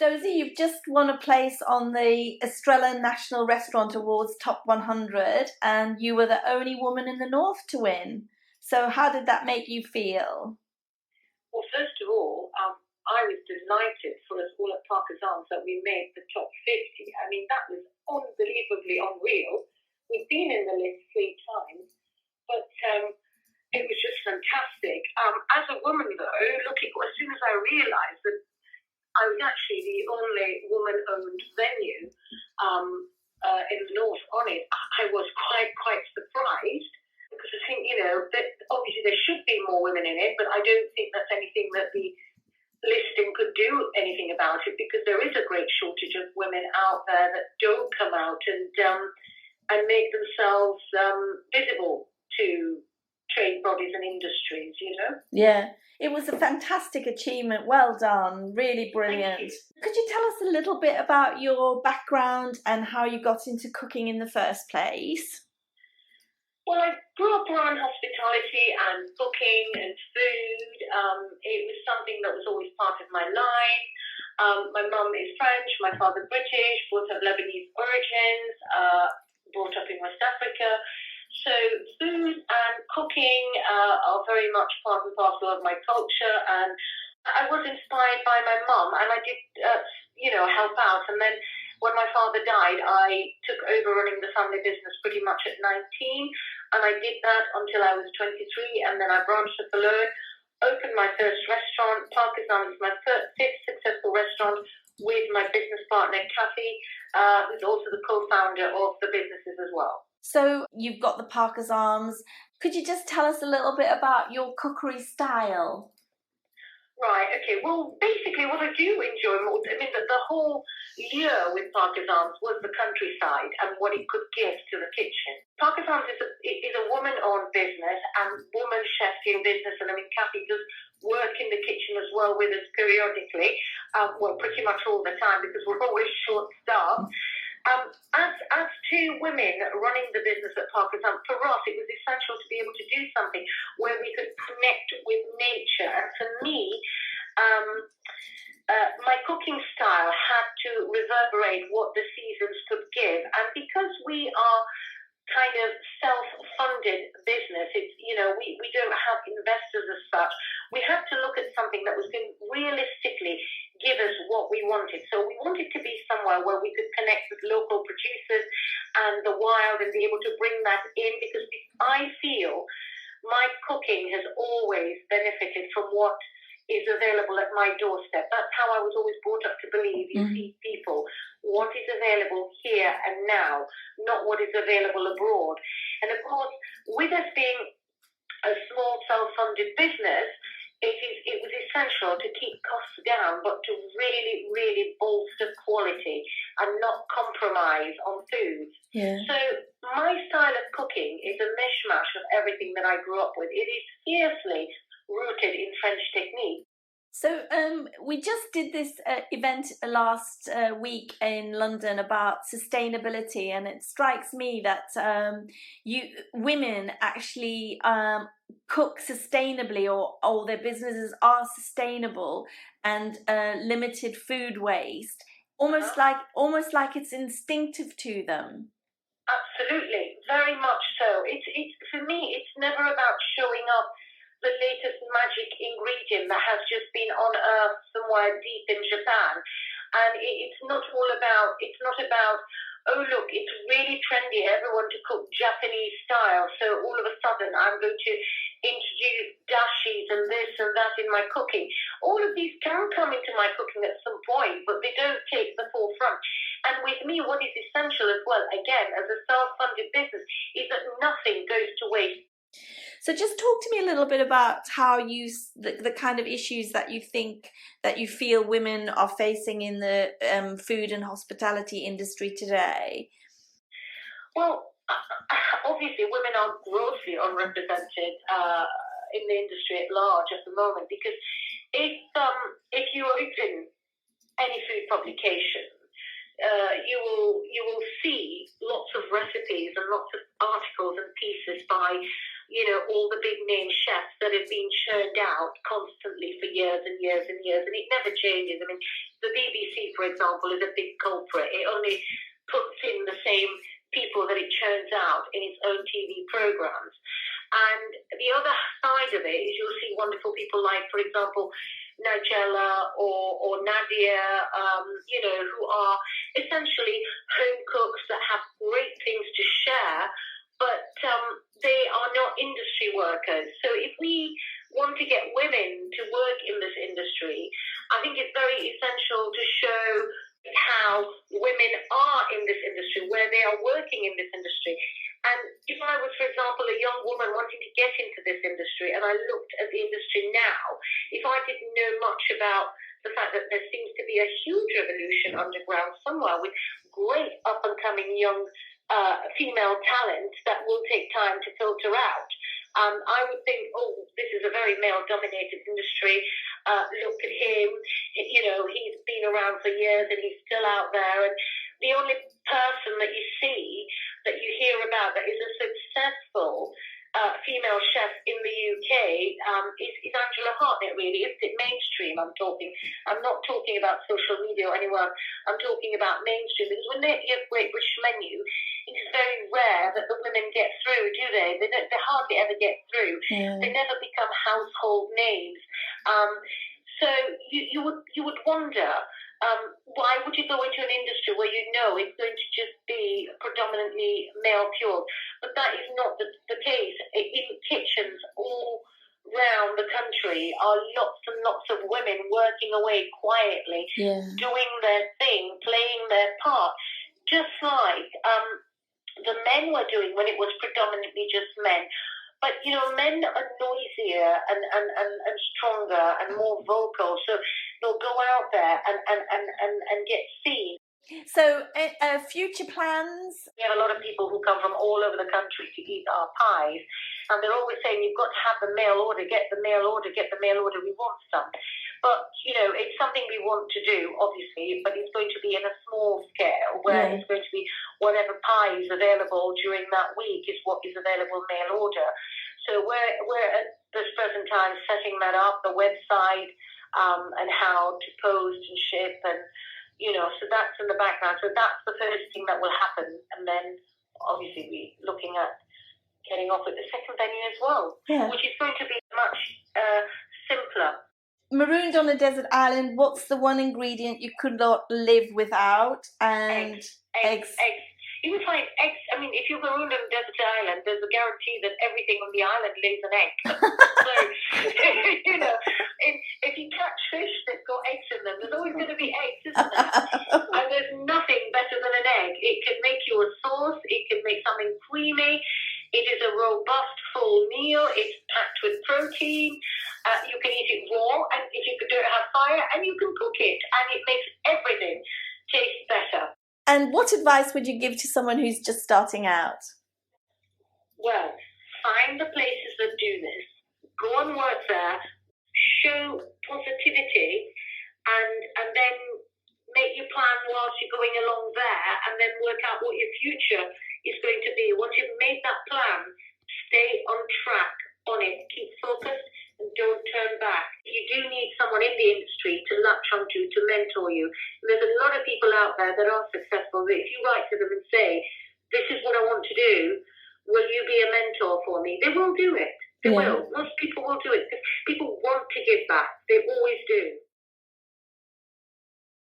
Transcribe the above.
Stosie, you've just won a place on the Australian National Restaurant Awards Top 100, and you were the only woman in the North to win. So how did that make you feel? Well, first of all, I was delighted for us all at Parker's Arms that we made the top 50. I mean, that was unbelievably unreal. We've been in the list 3 times, but it was just fantastic. As a woman, though, as soon as I realised that I was actually the only woman-owned venue in the North on it, I was quite surprised, because I think, that obviously there should be more women in it, but I don't think that's anything that the listing could do anything about it, because there is a great shortage of women out there that don't come out and make themselves visible to trade bodies and industries, Yeah, it was a fantastic achievement. Well done, really brilliant. Could you tell us a little bit about your background and how you got into cooking in the first place? Well, I grew up around hospitality and cooking and food. It was something that was always part of my life. My mum is French, my father British, both have Lebanese origins, brought up in West Africa. So food and cooking are very much part and parcel of my culture. And I was inspired by my mum, and I did, help out. And then when my father died, I took over running the family business pretty much at 19, and I did that until I was 23, and then I branched up alone, opened my first restaurant. Parker's Arms is my fifth successful restaurant with my business partner, Kathy, who's also the co-founder of the businesses as well. So you've got the Parker's Arms. Could you just tell us a little bit about your cookery style? Right, okay. Well, basically what I do enjoy more, the whole lure with Parker's Arms was the countryside and what it could give to the kitchen. Parker's Arms is a woman-owned business and woman chefs in business, and Kathy does work in the kitchen as well with us periodically, pretty much all the time, because we're always short-staffed. As two women running the business at Parker's Arms, for us it was essential to be able to do something where we could connect with nature. And for me, my cooking style had to reverberate what the seasons could give. And because we are kind of self-funded business, it's, we don't have investors as such, we had to look at something that was going to realistically give us what we wanted. So we wanted to be somewhere where we could connect with local producers and the wild and be able to bring that in, because I feel my cooking has always benefited from what is available at my doorstep. That's how I was always brought up to believe. You feed people what is available here and now, not what is available abroad. And of course, with us being a small self-funded business, it was essential to keep costs down, but to really, really bolster quality and not compromise on food. Yeah. So my style of cooking is a mishmash of everything that I grew up with. It is fiercely rooted in French technique. So we just did this event last week in London about sustainability, and it strikes me that women actually cook sustainably, or their businesses are sustainable and limited food waste, almost like it's instinctive to them. Absolutely, very much so. It's for me, it's never about showing up the latest magic ingredient that has just been unearthed somewhere deep in Japan. And it's not about, oh look, it's really trendy, everyone to cook Japanese style, so all of a sudden I'm going to introduce dashis and this and that in my cooking. All of these can come into my cooking at some point, but they don't take the forefront. And with me, what is essential as well, again, as a self-funded business, is that nothing goes to waste. So just talk to me a little bit about how the kind of issues that you feel women are facing in the food and hospitality industry today. Well, obviously women are grossly unrepresented in the industry at large at the moment, because if you open any food publication, you will see lots of recipes and lots of articles and pieces by all the big name chefs that have been churned out constantly for years and years and years, and it never changes. The BBC, for example, is a big culprit. It only puts in the same people that it churns out in its own TV programs. And the other side of it is you'll see wonderful people like, for example, Nigella or Nadia, who are essentially home cooks that have great things to share, but they are not industry workers. So if we want to get women to work in this industry, I think it's very essential to show how women are in this industry, where they are working in this industry. And if I was, for example, a young woman wanting to get into this industry and I looked at the industry now, if I didn't know much about the fact that there seems to be a huge revolution underground somewhere with great up-and-coming young female talent that will take time to filter out, I would think, oh, this is a very male-dominated industry. Look at him. He's been around for years and he's still out there. And the only person that you see, that you hear about, that is a successful female chef in the UK is Angela Hartnett, really, isn't it? Mainstream, I'm talking. I'm not talking about social media or anywhere. I'm talking about mainstream, because when they have Great British Menu, it's very rare that the women get through, do they? They hardly ever get through. Yeah. They never become household names. So you would wonder, why would you go into an industry where you know it's going to just be predominantly male fueled? But that is not the case. In kitchens all round the country are lots and lots of women working away quietly, doing their thing, playing their part, just like the men were doing when it was predominantly just men. But, men are noisier and stronger and more vocal, so they'll go out there and get seen. So, future plans? We have a lot of people who come from all over the country to eat our pies, and they're always saying, you've got to have the mail order, get the mail order, we want some. But, it's something we want to do, obviously, but it's going to be in a small scale, where it's going to be whatever pie is available during that week is what is available mail order. So we're at this present time setting that up, the website, and how to post and ship, and, so that's in the background. So that's the first thing that will happen. And then, obviously, we're looking at getting off at the second venue as well, which is going to be much simpler. Marooned on a desert island, what's the one ingredient you could not live without? And eggs. You would find eggs. I mean, if you're marooned on a desert island, there's a guarantee that everything on the island lays an egg. So, if you catch fish that's got eggs in them, there's always going to be eggs, isn't there? And there's nothing better than an egg. It can make you a sauce. It can make something creamy. It is a robust, full meal. It's packed with protein. You can eat it raw, and if you don't have fire, and you can cook it, and it makes everything taste better. And what advice would you give to someone who's just starting out? Well, find the places that do this. Go and work there. Show positivity, and then make your plan whilst you're going along there, and then work out what your future is going to be. Once you've made that plan, stay on track on it. Keep focused and don't turn back. You do need someone in the industry to latch onto, to mentor you. And there's a lot of people out there that are successful, that if you write to them and say, this is what I want to do, will you be a mentor for me? They will do it. They will. Most people will do it because people want to give back. They always do.